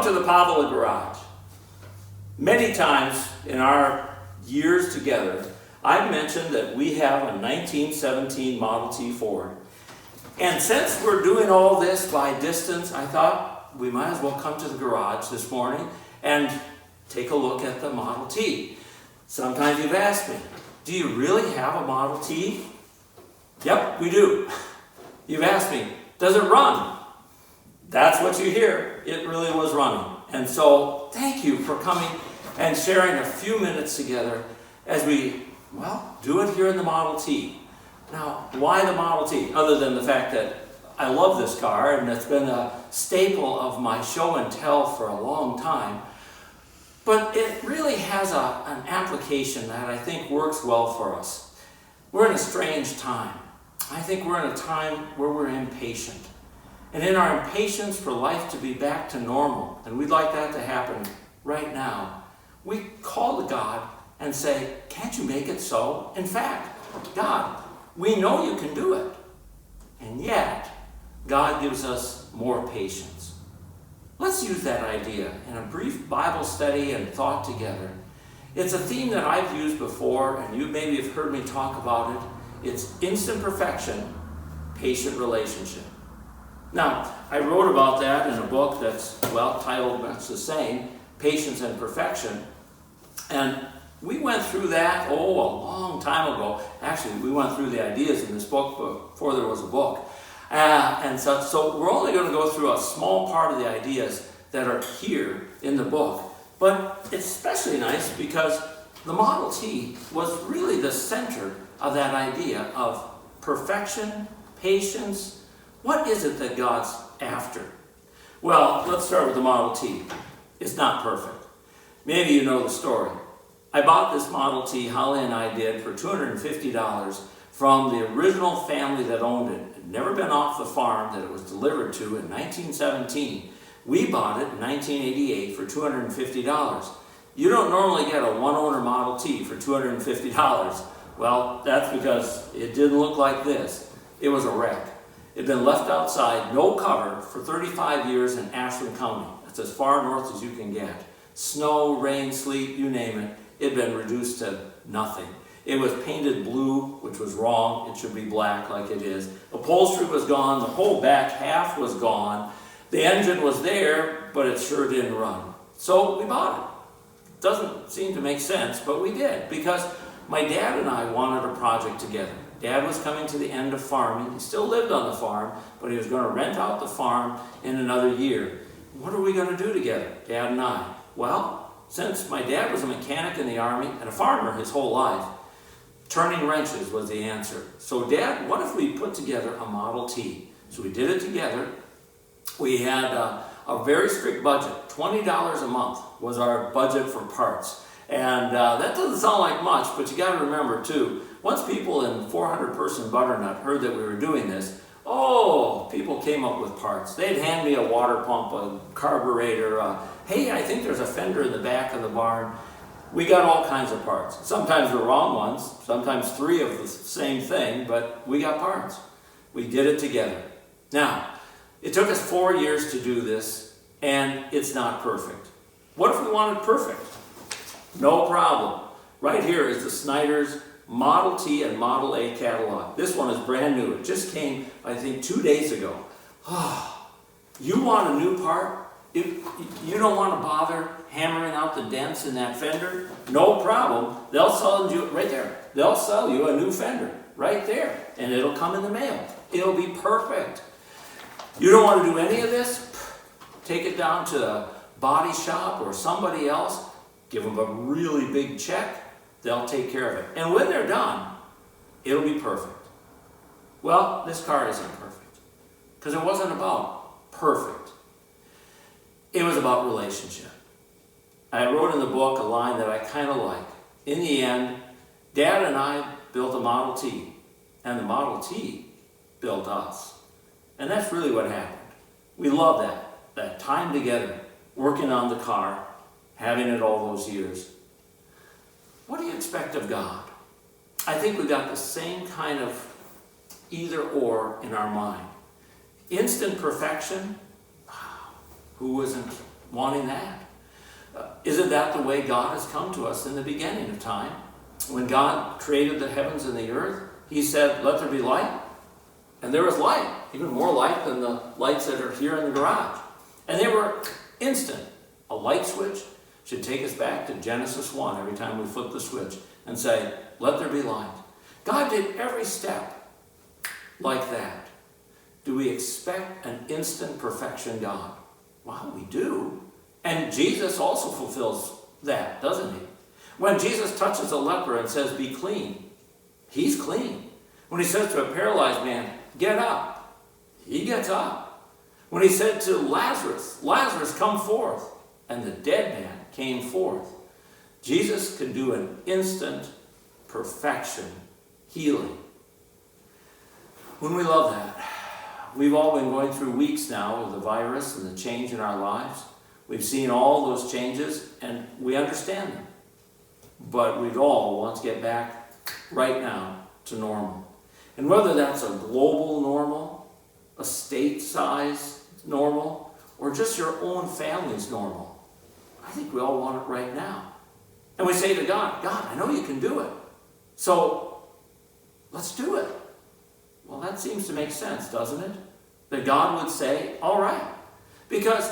Welcome to the Pavla Garage. Many times in our years together, I've mentioned that we have a 1917 Model T Ford. And since we're doing all this by distance, I thought we might as well come to the garage this morning and take a look at the Model T. Sometimes you've asked me, do you really have a Model T? Yep, we do. You've asked me, does it run? That's what you hear. It really was running. And so thank you for coming and sharing a few minutes together as we, do it here in the Model T. Now, why the Model T? Other than the fact that I love this car and it's been a staple of my show and tell for a long time. But it really has an application that I think works well for us. We're in a strange time. I think we're in a time where we're impatient. And in our impatience for life to be back to normal, and we'd like that to happen right now, we call to God and say, can't you make it so? In fact, God, we know you can do it. And yet, God gives us more patience. Let's use that idea in a brief Bible study and thought together. It's a theme that I've used before, and you maybe have heard me talk about it. It's instant perfection, patient relationship. Now, I wrote about that in a book that's, titled much the same, Patience and Perfection. And we went through that, a long time ago. Actually, we went through the ideas in this book before there was a book. So we're only going to go through a small part of the ideas that are here in the book. But it's especially nice because the Model T was really the center of that idea of perfection, patience. What is it that God's after? Well, let's start with the Model T. It's not perfect. Maybe you know the story. I bought this Model T, Holly and I did, for $250 from the original family that owned it. It had never been off the farm that it was delivered to in 1917. We bought it in 1988 for $250. You don't normally get a one-owner Model T for $250. Well, that's because it didn't look like this. It was a wreck. It had been left outside, no cover, for 35 years in Ashland County. That's as far north as you can get. Snow, rain, sleet, you name it. It had been reduced to nothing. It was painted blue, which was wrong. It should be black like it is. Upholstery was gone. The whole back half was gone. The engine was there, but it sure didn't run. So we bought it. Doesn't seem to make sense, but we did, because my dad and I wanted a project together. Dad was coming to the end of farming. He still lived on the farm, but he was going to rent out the farm in another year. What are we going to do together, Dad and I? Well, since my dad was a mechanic in the Army and a farmer his whole life, turning wrenches was the answer. So, Dad, what if we put together a Model T? So we did it together. We had a very strict budget. $20 a month was our budget for parts. And that doesn't sound like much, but you got to remember, too, once people in 400-person Butternut heard that we were doing this, people came up with parts. They'd hand me a water pump, a carburetor, hey, I think there's a fender in the back of the barn. We got all kinds of parts. Sometimes the wrong ones, sometimes 3 of the same thing, but we got parts. We did it together. Now, it took us 4 years to do this, and it's not perfect. What if we wanted perfect? No problem. Right here is the Snyder's Model T and Model A catalog. This one is brand new. It just came, I think, 2 days ago. You want a new part? You don't want to bother hammering out the dents in that fender? No problem. They'll sell you right there. They'll sell you a new fender right there, and it'll come in the mail. It'll be perfect. You don't want to do any of this? Take it down to a body shop or somebody else. Give them a really big check. They'll take care of it. And when they're done, it'll be perfect. Well, this car isn't perfect, because it wasn't about perfect. It was about relationship. I wrote in the book a line that I kind of like. In the end, Dad and I built a Model T, and the Model T built us. And that's really what happened. We love that time together, working on the car, having it all those years. What do you expect of God? I think we got the same kind of either or in our mind. Instant perfection, who isn't wanting that. Isn't that the way God has come to us in the beginning of time? When God created the heavens and the earth, he said, let there be light. And there was light, even more light than the lights that are here in the garage. And they were instant. A light switch should take us back to Genesis 1 every time we flip the switch and say, let there be light. God did every step like that. Do we expect an instant perfection God? Well, we do. And Jesus also fulfills that, doesn't he? When Jesus touches a leper and says, be clean, he's clean. When he says to a paralyzed man, get up, he gets up. When he said to Lazarus, Lazarus, come forth, and the dead man came forth. Jesus can do an instant perfection healing. When we love that, we've all been going through weeks now with the virus and the change in our lives. We've seen all those changes and we understand them. But we'd all want to get back right now to normal. And whether that's a global normal, a state-size normal, or just your own family's normal, I think we all want it right now. And we say to God, God, I know you can do it. So let's do it. Well, that seems to make sense, doesn't it? That God would say, all right. Because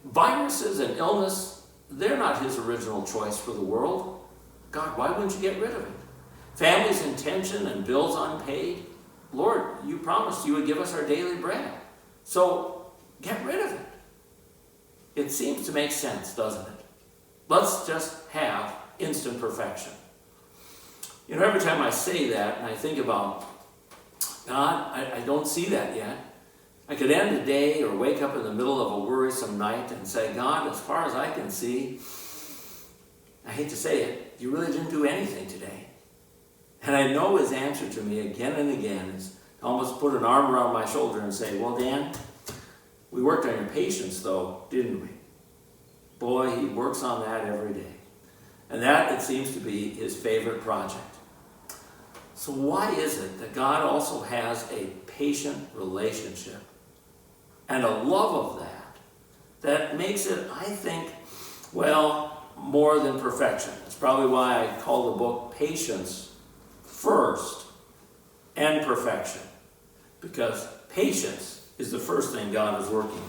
viruses and illness, they're not his original choice for the world. God, why wouldn't you get rid of it? Families in tension and bills unpaid. Lord, you promised you would give us our daily bread. So get rid of it. It seems to make sense, doesn't it? Let's just have instant perfection. You know, every time I say that and I think about, God, I don't see that yet. I could end a day or wake up in the middle of a worrisome night and say, God, as far as I can see, I hate to say it, you really didn't do anything today. And I know his answer to me again and again is to almost put an arm around my shoulder and say, well, Dan, we worked on your patience though, didn't we? Boy, he works on that every day. And that, it seems to be his favorite project. So why is it that God also has a patient relationship and a love of that makes it, I think, well, more than perfection? It's probably why I call the book Patience First and Perfection, because patience is the first thing God is working.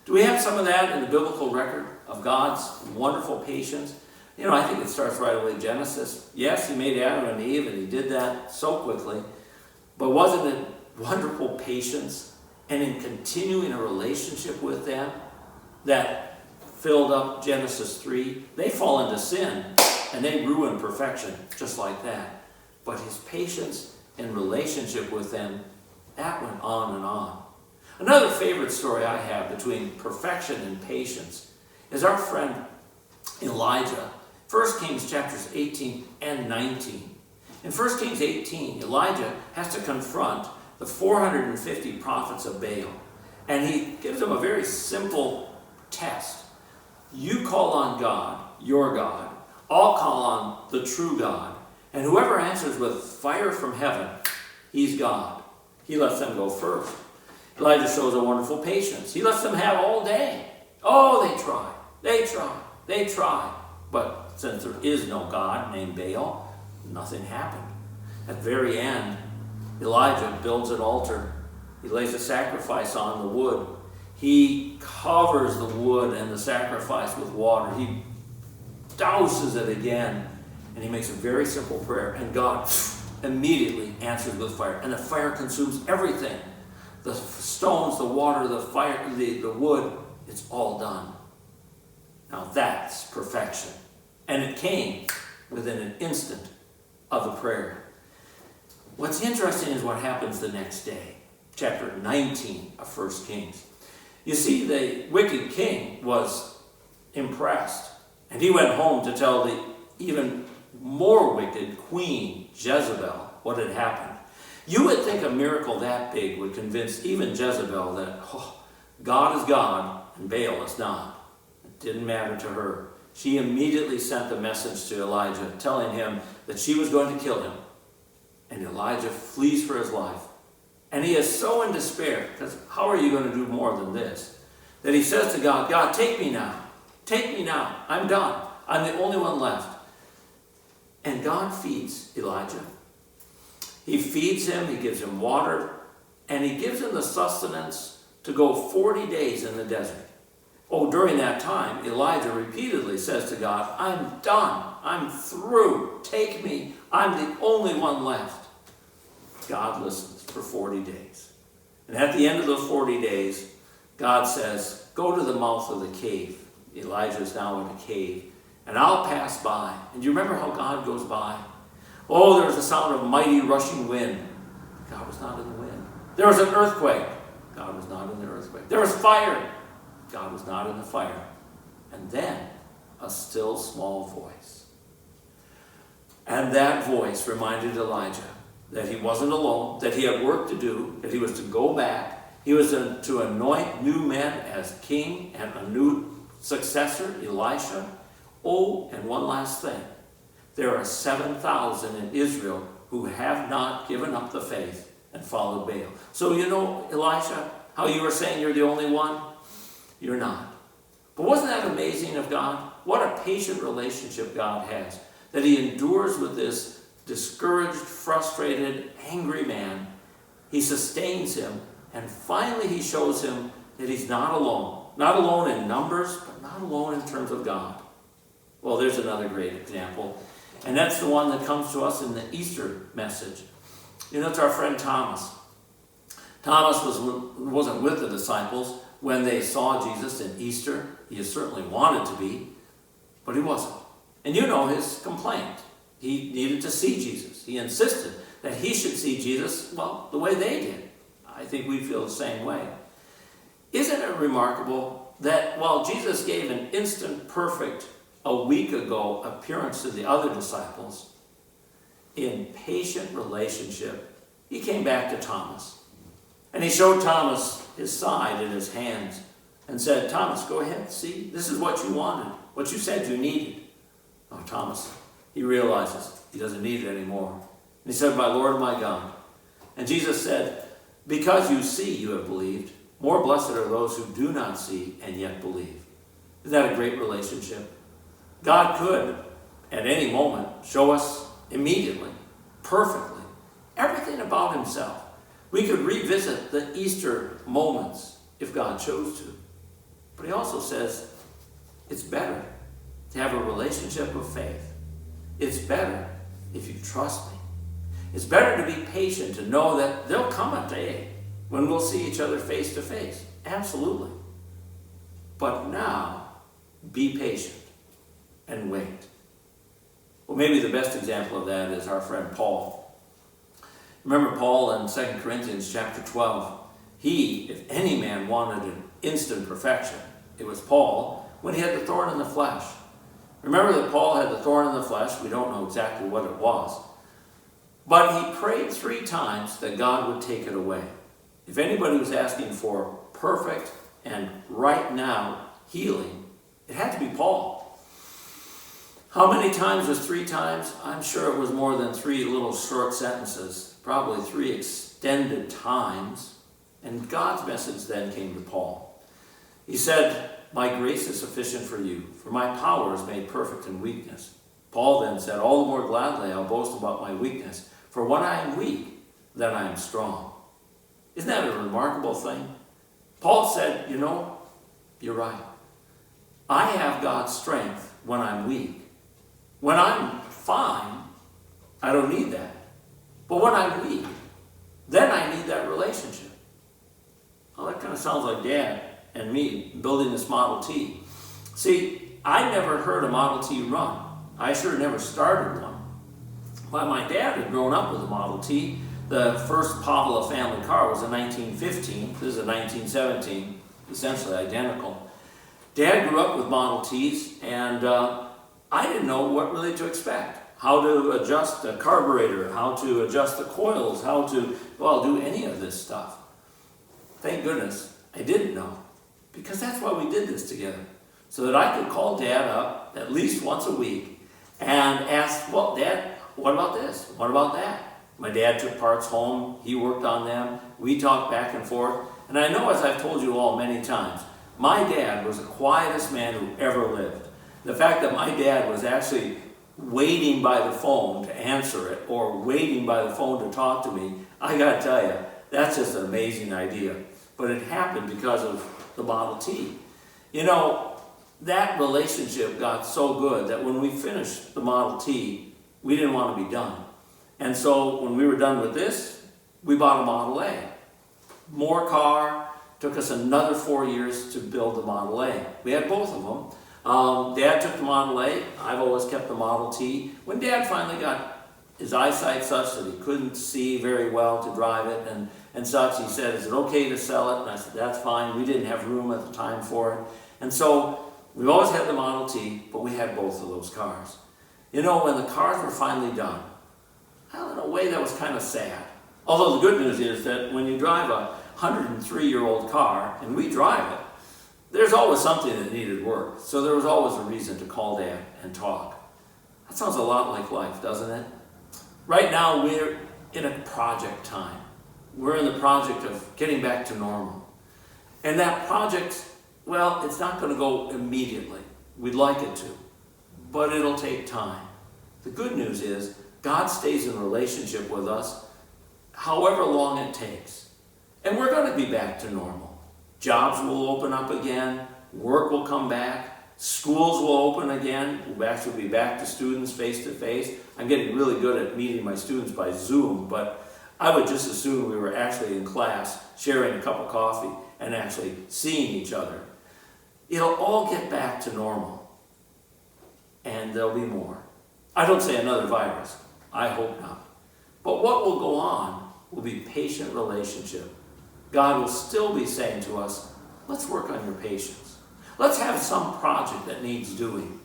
Do we have some of that in the biblical record of God's wonderful patience? You know, I think it starts right away in Genesis. Yes, he made Adam and Eve, and he did that so quickly. But wasn't it wonderful patience and in continuing a relationship with them that filled up Genesis 3? They fall into sin, and they ruin perfection just like that. But his patience and relationship with them, that went on and on. Another favorite story I have between perfection and patience is our friend Elijah. 1 Kings chapters 18 and 19. In 1 Kings 18, Elijah has to confront the 450 prophets of Baal. And he gives them a very simple test. You call on God, your God. I'll call on the true God. And whoever answers with fire from heaven, he's God. He lets them go first. Elijah shows a wonderful patience. He lets them have all day. Oh, they try. But since there is no God named Baal, nothing happened. At the very end, Elijah builds an altar. He lays a sacrifice on the wood. He covers the wood and the sacrifice with water. He douses it again. And he makes a very simple prayer. And God immediately answers with fire. And the fire consumes everything. The stones, the water, the fire, the wood, it's all done. Now that's perfection. And it came within an instant of the prayer. What's interesting is what happens the next day. Chapter 19 of 1 Kings. You see, the wicked king was impressed. And he went home to tell the even more wicked queen, Jezebel, what had happened. You would think a miracle that big would convince even Jezebel that God is God and Baal is not. It didn't matter to her. She immediately sent the message to Elijah, telling him that she was going to kill him. And Elijah flees for his life. And he is so in despair, because how are you going to do more than this? That he says to God, God, take me now. Take me now. I'm done. I'm the only one left. And God feeds Elijah. He feeds him, he gives him water, and he gives him the sustenance to go 40 days in the desert. Oh, during that time, Elijah repeatedly says to God, I'm done. I'm through. Take me. I'm the only one left. God listens for 40 days. And at the end of those 40 days, God says, go to the mouth of the cave. Elijah is now in a cave. And I'll pass by. And do you remember how God goes by? Oh, there was a sound of mighty rushing wind. God was not in the wind. There was an earthquake. God was not in the earthquake. There was fire. God was not in the fire. And then a still small voice. And that voice reminded Elijah that he wasn't alone, that he had work to do, that he was to go back. He was to anoint new men as king and a new successor, Elisha. Oh, and one last thing. There are 7,000 in Israel who have not given up the faith and followed Baal. So you know, Elisha, how you were saying you're the only one? You're not. But wasn't that amazing of God? What a patient relationship God has. That he endures with this discouraged, frustrated, angry man. He sustains him, and finally he shows him that he's not alone. Not alone in numbers, but not alone in terms of God. Well, there's another great example, and that's the one that comes to us in the Easter message. You know, it's our friend Thomas. Thomas wasn't with the disciples when they saw Jesus in Easter. He certainly wanted to be, but he wasn't. And you know his complaint. He needed to see Jesus. He insisted that he should see Jesus, well, the way they did. I think we feel the same way. Isn't it remarkable that while Jesus gave an instant perfect a week ago appearance to the other disciples, in patient relationship, he came back to Thomas. And he showed Thomas his side and his hands and said, Thomas, go ahead, see, this is what you wanted, what you said you needed. Oh, Thomas, he realizes he doesn't need it anymore. And he said, my Lord and my God. And Jesus said, because you see, you have believed. More blessed are those who do not see and yet believe. Isn't that a great relationship? God could, at any moment, show us immediately, perfectly, everything about himself. We could revisit the Easter moments if God chose to. But he also says, it's better to have a relationship of faith. It's better if you trust me. It's better to be patient, to know that there'll come a day when we'll see each other face to face. Absolutely. But now, be patient and wait. Well, maybe the best example of that is our friend Paul. Remember Paul in 2 Corinthians chapter 12. He, if any man wanted an instant perfection, it was Paul when he had the thorn in the flesh. Remember that Paul had the thorn in the flesh. We don't know exactly what it was. But he prayed 3 times that God would take it away. If anybody was asking for perfect and right now healing, it had to be Paul. How many times was 3 times? I'm sure it was more than 3 little short sentences, probably 3 extended times. And God's message then came to Paul. He said, my grace is sufficient for you, for my power is made perfect in weakness. Paul then said, all the more gladly I'll boast about my weakness, for when I am weak, then I am strong. Isn't that a remarkable thing? Paul said, you know, you're right. I have God's strength when I'm weak. When I'm fine, I don't need that. But when I'm weak, then I need that relationship. Well, that kind of sounds like Dad and me building this Model T. See, I never heard a Model T run. I sure never started one. But my dad had grown up with a Model T. The first Pavla family car was a 1915. This is a 1917, essentially identical. Dad grew up with Model Ts, and I didn't know what really to expect. How to adjust a carburetor, how to adjust the coils, how to, well, do any of this stuff. Thank goodness I didn't know, because that's why we did this together. So that I could call Dad up at least once a week and ask, well, Dad, what about this? What about that? My dad took parts home. He worked on them. We talked back and forth. And I know, as I've told you all many times, my dad was the quietest man who ever lived. The fact that my dad was actually waiting by the phone to answer it or waiting by the phone to talk to me, I gotta tell you, that's just an amazing idea. But it happened because of the Model T. You know, that relationship got so good that when we finished the Model T, we didn't want to be done. And so when we were done with this, we bought a Model A. More car, took us another 4 years to build the Model A. We had both of them. Dad took the Model A. I've always kept the Model T. When Dad finally got his eyesight such that he couldn't see very well to drive it and such, he said, is it okay to sell it? And I said, that's fine. We didn't have room at the time for it. And so we've always had the Model T, but we had both of those cars. You know, when the cars were finally done, well, in a way that was kind of sad. Although the good news is that when you drive a 103-year-old car, and we drive it, there's always something that needed work. So there was always a reason to call Dad and talk. That sounds a lot like life, doesn't it? Right now, we're in a project time. We're in the project of getting back to normal. And that project, well, it's not going to go immediately. We'd like it to, but it'll take time. The good news is God stays in relationship with us however long it takes. And we're going to be back to normal. Jobs will open up again. Work will come back. Schools will open again. We'll actually be back to students face to face. I'm getting really good at meeting my students by Zoom, but I would just assume we were actually in class sharing a cup of coffee and actually seeing each other. It'll all get back to normal. And there'll be more. I don't say another virus. I hope not. But what will go on will be patient relationship. God will still be saying to us, let's work on your patience. Let's have some project that needs doing.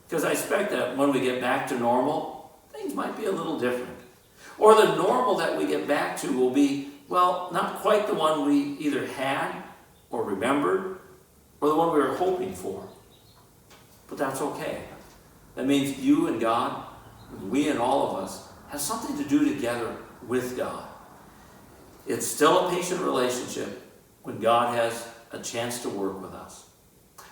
Because I expect that when we get back to normal, things might be a little different. Or the normal that we get back to will be, well, not quite the one we either had or remembered, or the one we were hoping for. But that's okay. That means you and God, we and all of us, have something to do together with God. It's still a patient relationship when God has a chance to work with us.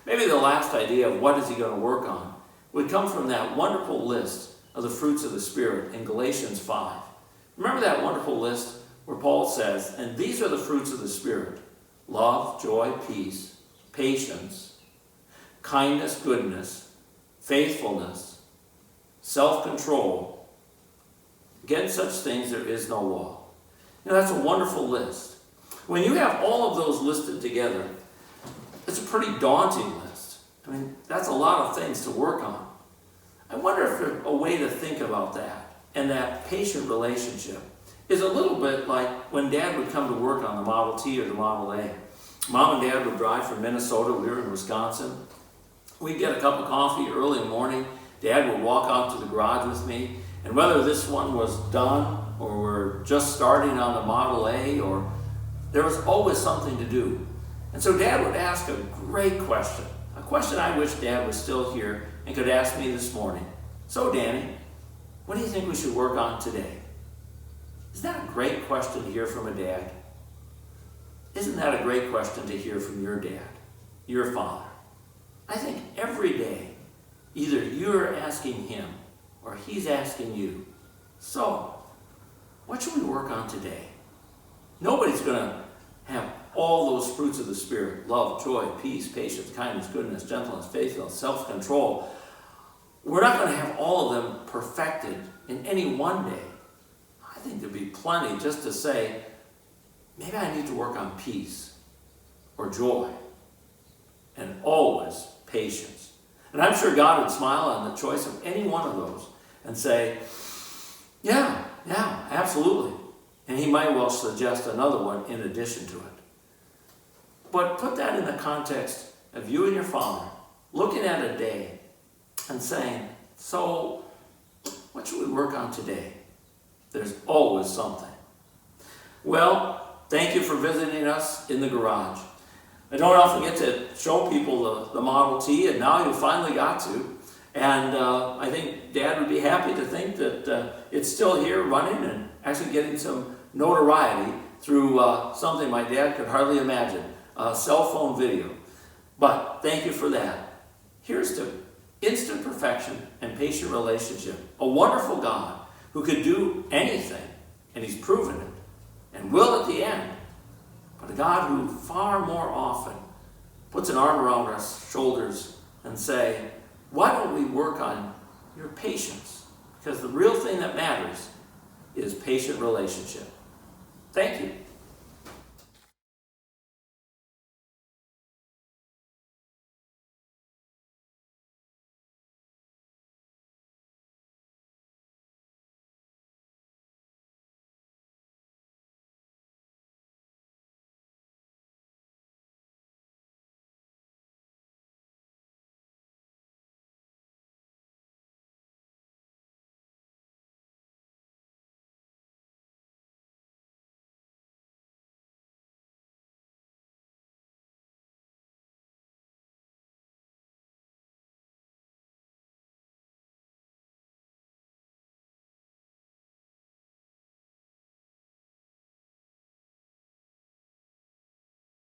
Maybe the last idea of what is he going to work on would come from that wonderful list of the fruits of the Spirit in Galatians 5. Remember that wonderful list where Paul says, and these are the fruits of the Spirit: love, joy, peace, patience, kindness, goodness, faithfulness, self-control. Against such things there is no law. You know, that's a wonderful list. When you have all of those listed together, it's a pretty daunting list. I mean, that's a lot of things to work on. I wonder if there's a way to think about that. And that patient relationship is a little bit like when Dad would come to work on the Model T or the Model A. Mom and Dad would drive from Minnesota. We were in Wisconsin. We'd get a cup of coffee early in the morning. Dad would walk out to the garage with me. And whether this one was done or we're just starting on the Model A, or there was always something to do. And so Dad would ask a great question, a question I wish Dad was still here and could ask me this morning. So Danny, what do you think we should work on today? Isn't that a great question to hear from a dad? Isn't that a great question to hear from your dad, your father? I think every day, either you're asking him or he's asking you, so, what should we work on today? Nobody's going to have all those fruits of the Spirit: love, joy, peace, patience, kindness, goodness, gentleness, faithfulness, self-control. We're not going to have all of them perfected in any one day. I think there'd be plenty just to say, maybe I need to work on peace or joy, and always patience. And I'm sure God would smile on the choice of any one of those and say, yeah, absolutely. And he might well suggest another one in addition to it. But put that in the context of you and your father looking at a day and saying, so what should we work on today? There's always something. Well, thank you for visiting us in the garage. I don't often get to show people the Model T, and now you finally got to. And I think Dad would be happy to think that it's still here running and actually getting some notoriety through something my dad could hardly imagine, cell phone video. But thank you for that. Here's to instant perfection and patient relationship. A wonderful God who could do anything, and he's proven it, and will at the end. But a God who far more often puts an arm around our shoulders and say, why don't we work on your patience? Because the real thing that matters is patient relationship. Thank you.